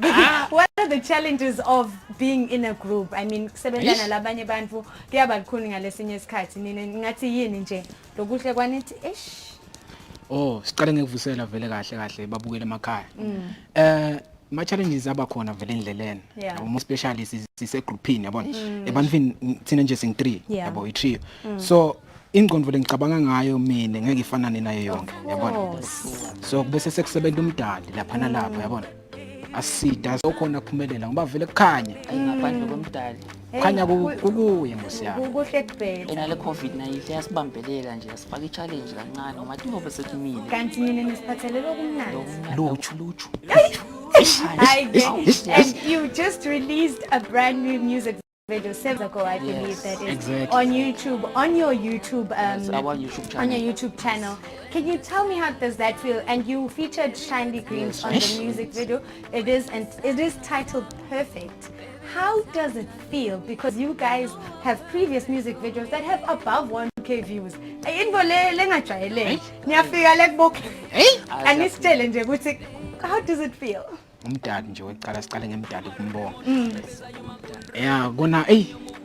What are the challenges of being in a group? I mean, kusebenzana labanye bantu kuyaba likhuni ngalesinye isikhathi nina ngathi yini nje lokuhle kwanithi siqale ngekuvusela vele kahle babukele emakhaya. Ma challenges abakhona vele endleleni. Yabo especially sise groupini yabona. Ebantwini thina nje sing 3 yabo i-trio. So ingqondo vele ngicabanga ngayo mina ngeke ifanane nayo yonke yabona. So bese sekusebenza umdali lapha nalapha yabona. Asida sokhona kuphumelela ngoba vele kukhanya ngaphandle komdali. Kukhanya kukuye ngosiyami. kuhle kuphela. Enale COVID-19 yasibambelela nje yasifaka i-challenge kancane ngoba ngoba sekumile. Kanti nina nisiphathelele okumnandi. Luchu. And you just released a brand new music video 7 ago, I believe that is exactly. On YouTube, on your YouTube, our YouTube channel. On your YouTube channel. Can you tell me how does that feel? And you featured Shiny Greens on the music video. It is titled Perfect. How does it feel? Because you guys have previous music videos that have above 1K views. How does it feel? Umdali nje weqala siqale ngemdali kumbonga. Kona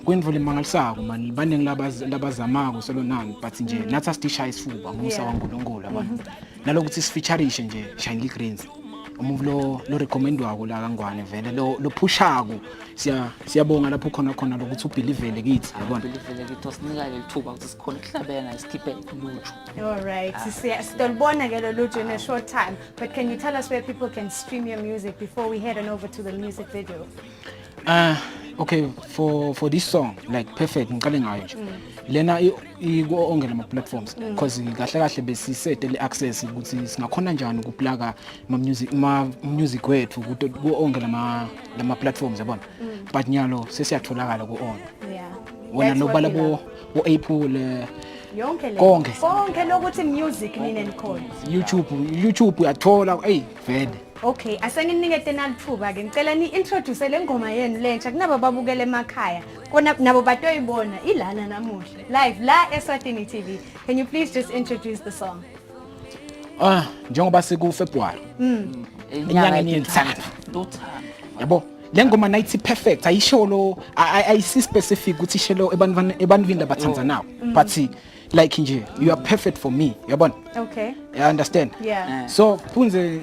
kwendvule mangalisako man baningi labazamako selonani but nje nathi asitishaya isifuba ngomusa waNkulunkulu abantu. Nalokuthi sifeatureishe nje Shiny Greens. umuvi lo recommendwako la kangwane vele lo pushako siyabonga lapho khona lokuthi ubelievele kithi yabona Believe kithi osinika lethuba ukuthi sikhona ukuhlabela sikhiphe luju. All right. Stolbona ke lo luju in a short time. But can you tell us where people can stream your music before we head on over to the music video? Okay, for this song like perfect ngiqale ngayo nje. Lena iko onke lama platforms because kahle besisete le access ukuthi singakhona njani ukuplaka music wethu ku onke lama platforms yabona. But nyalo sesiyatholakala ku on. Yeah. Wona That's lo what bala we love. bo Apple Yonke le. konke. Konke lokuthi music nini nikhona. YouTube uyathola vele. Okay, asenginikete nalithuba ke ngicela ni introduce le ngoma yenu lentsha kunabo babukele emakhaya. Kona nabo batoyibona ilana namuhla. Live la Eswatini TV. Can you please just introduce the song? Njengoba seku February. Enyangeni yensana. Lothando. Yabo, le ngoma nayithi perfect ayisho lo ayisi specific ukuthi ishelo ebantwini labathandzanayo. But like nje you are perfect for me. Yabona? Okay. You understand? Yeah. So phunze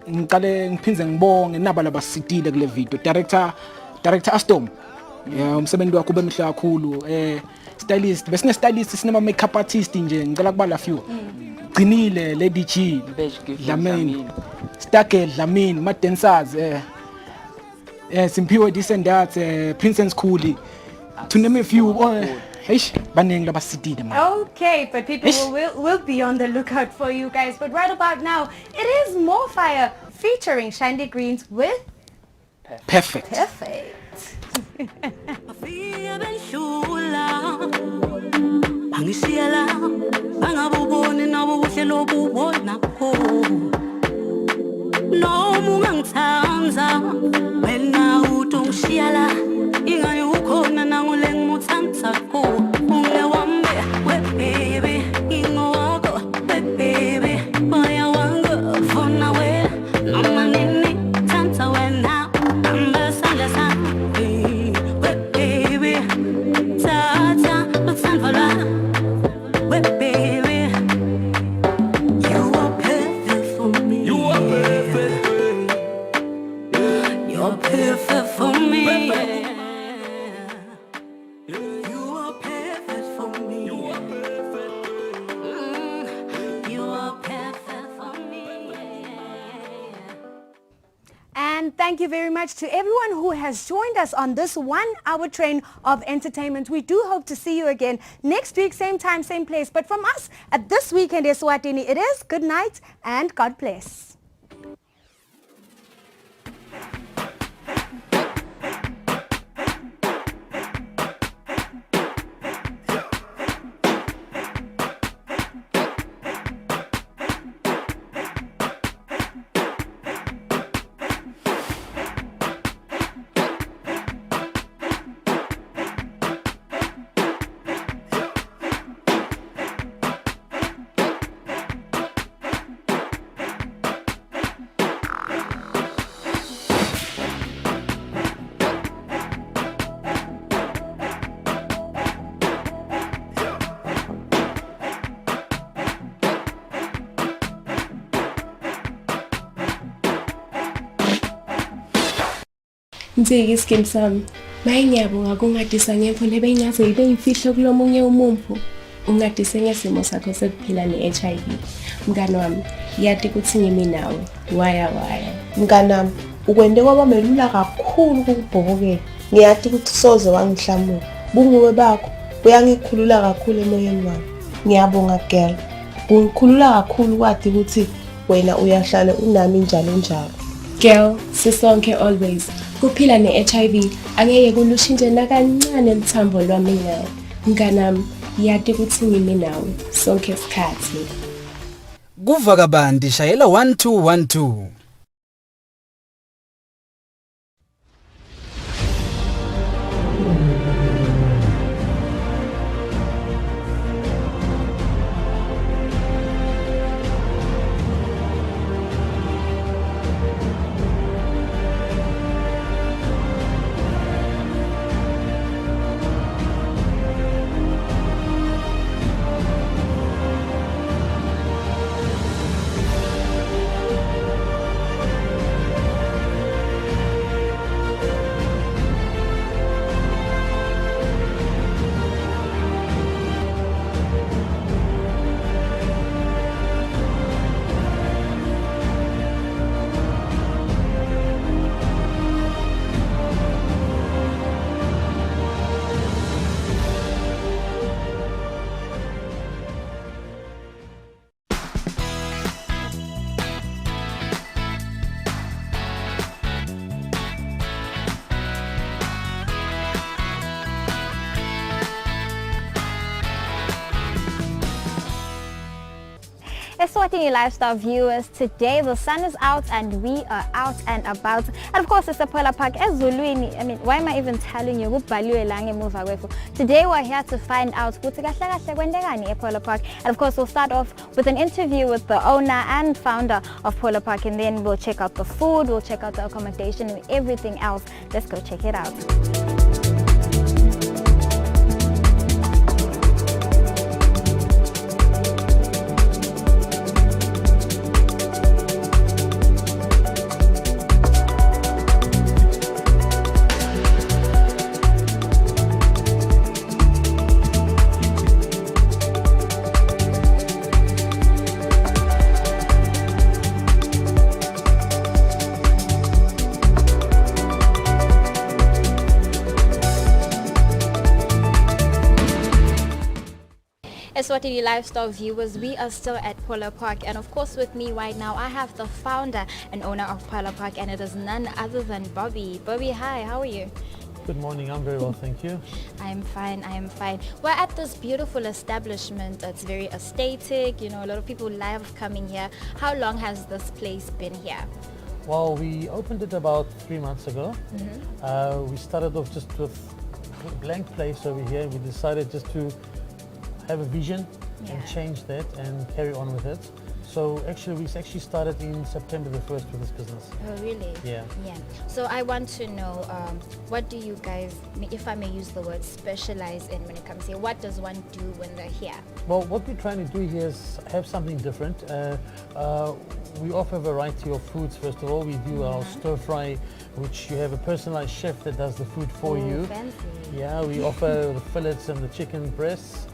ngiqale ngiphinze ngibonge naba labasitile kule video director Astom umsebenzi wakho bemhle kakhulu stylist besine stylist sinema makeup artist nje ngicela kubala few gcinile Lady G Dlamini Stake Dlamini ma dancers Simphiwe this and that Princess Khuli to name a few eish baningi labasitile man. Okay, but people will be on the lookout for you guys. But right about now, it is More Fire featuring Shandy Greens with Perfect. Perfect. Bangisiyela bangabuboni nabo kuhle lobubona pho noma ungangithanza wena utongishiyala ingani ukhona nangole ngimuthanza ko ungewambe we baby ingowako we baby moya wangu fona we noma nini thanza wena ambasanda sami we baby tata uthando la we baby you are perfect for me you are perfect you're perfect for me you are perfect for me you are perfect you are perfect for me And thank you very much to everyone who has joined us on this 1-hour train of entertainment. We do hope to see you again next week, same time, same place. But from us at This Weekend Eswatini, it is good night and God bless. Mziki skim sami, maye ngiyabonga kungadisa ngemfo lebengaze ibe imfihlo kulomunye umuntu. Ungadise ngesimo sakho sekuphila ne-HIV. Mngani wami, yathi kuthi ngimi nawe, waya. Mnganami, ukwende kwaba melula kakhulu ukubhokokela. Ngiyathi ukuthi soze wangihlamula. Bunguwe bakho buyangikhulula kakhulu emoyeni wami. Ngiyabonga girl. Kungikhulula kakhulu kwathi ukuthi wena uyahlala unami njalo. Girl, sisonke always. Kuphila ne-HIV, angeke kulushintshe nakancane lithambo lwami nawe. Mnganami, yathi ukuthi ngimi nawe, sonke isikhathi. Kuva kabandi shayela 1212. Eswatini lifestyle viewers, today the sun is out and we are out and about, and of course it's a Polar Park eZulwini. I mean, why am I even telling you? Today we're here to find out Polar Park, and of course we'll start off with an interview with the owner and founder of Polar Park, and then we'll check out the food, we'll check out the accommodation and everything else. Let's go check it out. Eswatini lifestyle viewers, we are still at Polar Park, and of course with me right now I have the founder and owner of Polar Park, and it is none other than Bobby. Bobby, hi, how are you? Good morning, I'm very well, thank you. I am fine. We're at this beautiful establishment. It's very aesthetic, you know, a lot of people love coming here. How long has this place been here? Well, we opened it about 3 months ago. We started off just with a blank place over here. We decided just to have a vision and change that and carry on with it. So we started in September the 1st with this business. Oh really? Yeah. So I want to know, what do you guys, if I may use the word, specialize in when it comes here? What does one do when they're here? Well, what we're trying to do here is have something different. We offer a variety of foods. First of all, we do our stir fry, which you have a personalized chef that does the food for you. Fancy. Yeah, we offer the fillets and the chicken breasts.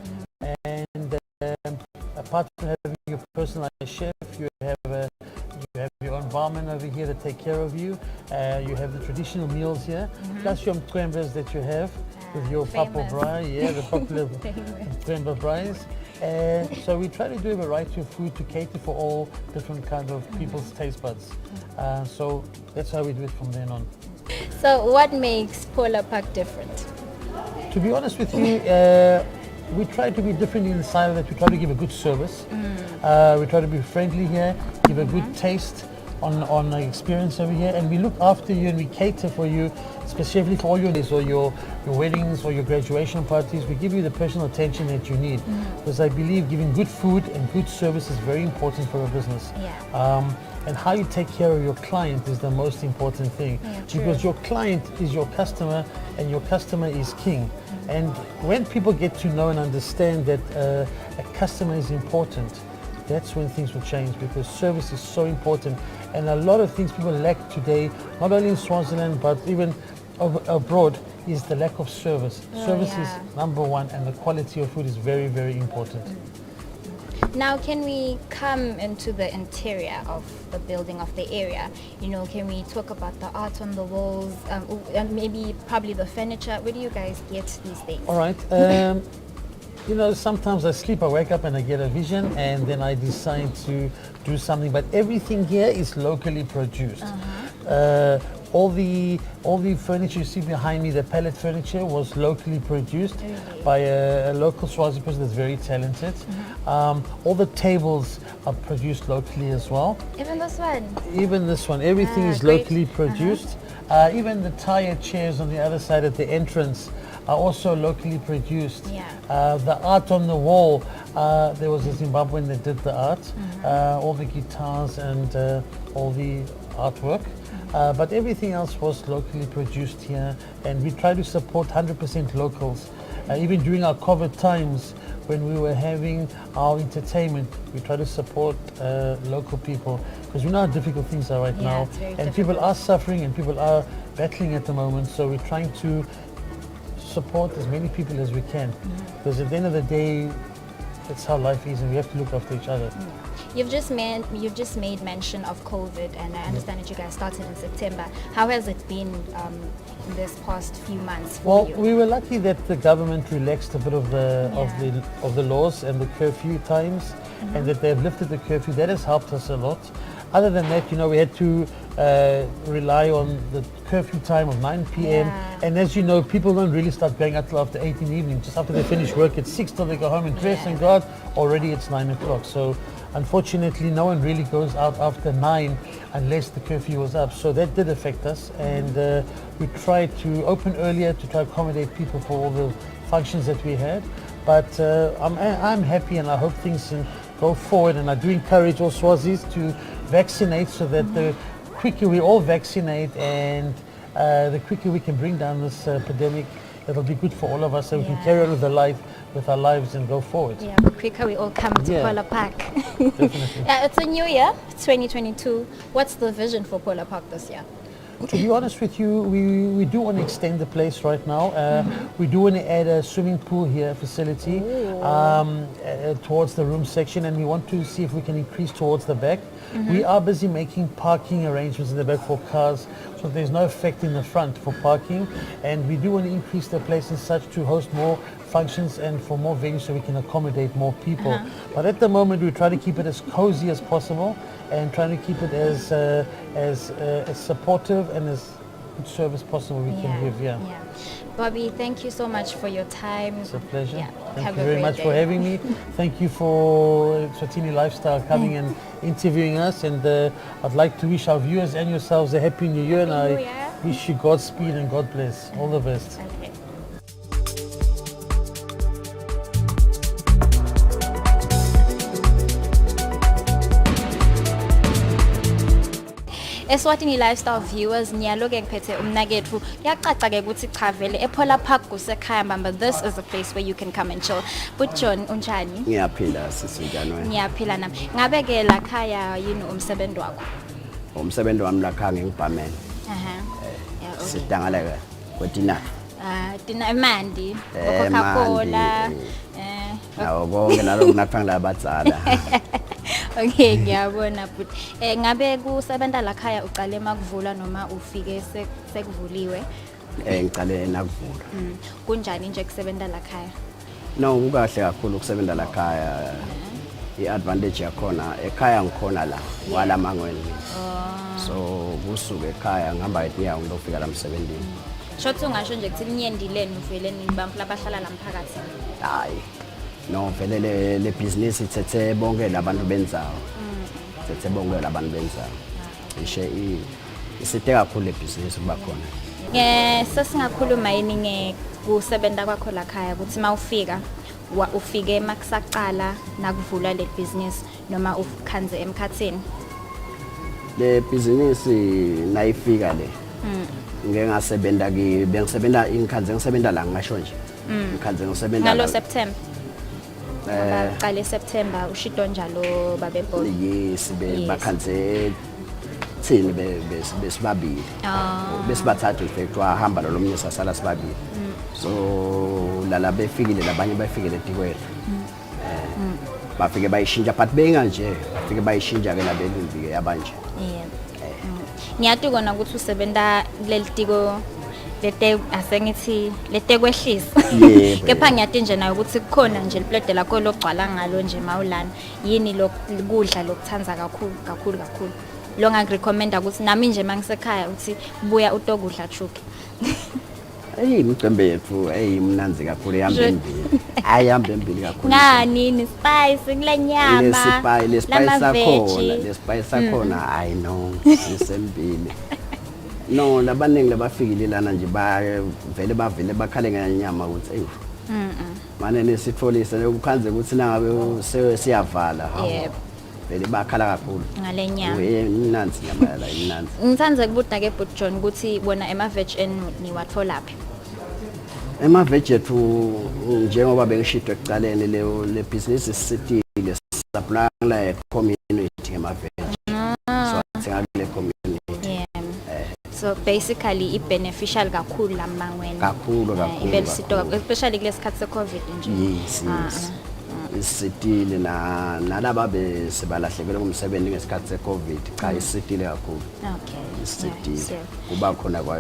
And apart from having your personalized chef, you have your own barman over here to take care of you. You have the traditional meals here, plus your mqwembas that you have with your papo braai, the popular mqwemba braais. So we try to do a variety of food to cater for all different kinds of people's taste buds. So that's how we do it from then on. So what makes Polar Park different? To be honest with you, we try to be different in the side that we try to give a good service. We try to be friendly here, give a good taste on the experience over here, and we look after you and we cater for you, specifically for all your days or your weddings or your graduation parties. We give you the personal attention that you need, because I believe giving good food and good service is very important for a business. And how you take care of your client is the most important thing, because your client is your customer and your customer is king. And when people get to know and understand that a customer is important, that's when things will change, because service is so important. And a lot of things people lack today, not only in Swaziland but even abroad, is the lack of service. Service is number one, and the quality of food is very, very important. Now, can we come into the interior of the building, of the area? You know, can we talk about the art on the walls, and maybe probably the furniture? Where do you guys get these things? All right. You know, sometimes I sleep, I wake up and I get a vision, and then I decide to do something. But everything here is locally produced. All the furniture you see behind me, the pallet furniture, was locally produced by a local Swazi person that's very talented. All the tables are produced locally as well. Even this one? Even this one. Everything is locally produced. Even the tire chairs on the other side at the entrance are also locally produced. The art on the wall, there was a Zimbabwean that did the art, all the guitars and all the artwork. But everything else was locally produced here, and we try to support 100% locals. Even during our COVID times, when we were having our entertainment, we try to support local people, because we know how difficult things are right now, and people are suffering and people are battling at the moment. So we're trying to support as many people as we can, because at the end of the day, that's how life is, and we have to look after each other. You've just made mention of COVID, and I understand that you guys started in September. How has it been in this past few months for you? Well, we were lucky that the government relaxed a bit of the laws and the curfew times, and that they have lifted the curfew. That has helped us a lot. Other than that, you know, we had to rely on the curfew time of 9 p.m. And as you know, people don't really start going out till after 8 in the evening. Just after they finish work at 6 till they go home and dress and go out, already it's 9 o'clock. So unfortunately, no one really goes out after 9 unless the curfew was up. So that did affect us, and we tried to open earlier to try to accommodate people for all the functions that we had. But I'm happy, and I hope things can go forward. And I do encourage all Swazis to vaccinate, so that the quicker we all vaccinate and the quicker we can bring down this epidemic, it'll be good for all of us, so we can carry on with our lives and go forward. Yeah, the quicker we all come to Polar Park. Definitely. It's a new year, 2022. What's the vision for Polar Park this year? To be honest with you, we do want to extend the place right now. We do want to add a swimming pool here facility towards the room section, and we want to see if we can increase towards the back. We are busy making parking arrangements in the back for cars, so there's no effect in the front for parking, and we do want to increase the place as such to host more functions and for more venues so we can accommodate more people. But at the moment we try to keep it as cozy as possible and trying to keep it as supportive and as good service possible we can give. Bobby, thank you so much for your time. It's a pleasure. Yeah. Thank you very much for having me. Thank you for Eswatini Lifestyle coming and interviewing us, and I'd like to wish our viewers and yourselves a happy new year, and I wish you Godspeed and God bless. All the best. Okay. Eswatini Lifestyle viewers, niyaloke ngiphethe umnakethu. Yacaca ke ukuthi cha vele ePolar Park kusekhaya mama, this is a place where you can come and chill. But John, unjani? Ngiyaphila sisinjani wena? Ngiyaphila nami. Ngabe ke la khaya yini umsebenzi wakho? Umsebenzi wami la khaya ngibhamene. Sidangala ke kodina. Dina imandi, Coca-Cola. Nawo konke nalokho nakufanele abadzala. Okay, ngiyabona but ngabe kusebenza la khaya uqale makuvula noma ufike sekuvuliwe? Ngicale nakuvula. Kunjani nje kusebenza la khaya? No, kukahle kakhulu ukusebenza la khaya. I-advantage yakhona ekhaya ngikhona la wala mangweni. So kusuka ekhaya ngihamba ngenyawo ngiyofika la emsebenzini. Shothi ungasho nje ukuthi ninyendileni uvele nibantu labahlala la mphakathi? Hayi. No, vele le business ithethe bonke labantu benzayo. Ithethe bonke labantu benzayo. Ishe isite kakhulu le business kuba khona. Sesingakhuluma yini kusebenza kwakho la khaya ukuthi mawufika ufike makusaqala nakuvula le business noma ukhanze emkhathini? Le business nayifika le. Ngeke ngasebenza bengisebenza inkhanze ngisebenza la ngisho nje. Inkhanze ngisebenza ngalo September. Qale September ushido njalo babebona. Yes, bakhanze thini besibabili. Besibathathu ifectwa hamba lo mnye sasala sibabili. So lala befikile labanye bafikile etikwethu. Bafike bayishintsha but benga nje bafike bayishintsha ke labelindi ke yabanje. Ngiyathi kona ukuthi usebenza lelitiko lete asengithi lete kwehlisa. Kepha ngiyathi nje nayo ukuthi kukhona nje liplede lakho lokugcwala ngalo nje mawulana. Yini lokudla lokuthanza kakhulu. Lo ngakurecommenda ukuthi nami nje mangisekhaya uthi buya utokudla chuki. Imicembe yethu mnanzi kakhulu yambembili. Ayihamba embili kakhulu. Ngani ni spice kulenyama. Le spice sakhona I know isembili. No, labaningi labafikile lana nje vele bavele bakhale ngenyama ukuthi eyi. Manje nesitfolise ukukhanze ukuthi nangabe siyavala. Yebo. Vele bakhala kakhulu ngale nyama. Imnanzi nyama la imnanzi. Ngithanze kubuda ke but John ukuthi bona ema-veg niwatholaphi? Ema-veg ethu njengoba bengishidwe ekucaleni le business isitile supply la community ema-veg. So athenga le community. So basically i-beneficial kakhulu la mangweni. Kakhulu. Especially kulesikhathi se-COVID nje. Yes. Isitile nalaba besebalahlekelwe ngumsebenzi ngesikhathi se-COVID cha isitile kakhulu. Okay. Isitile kuba khona kwayo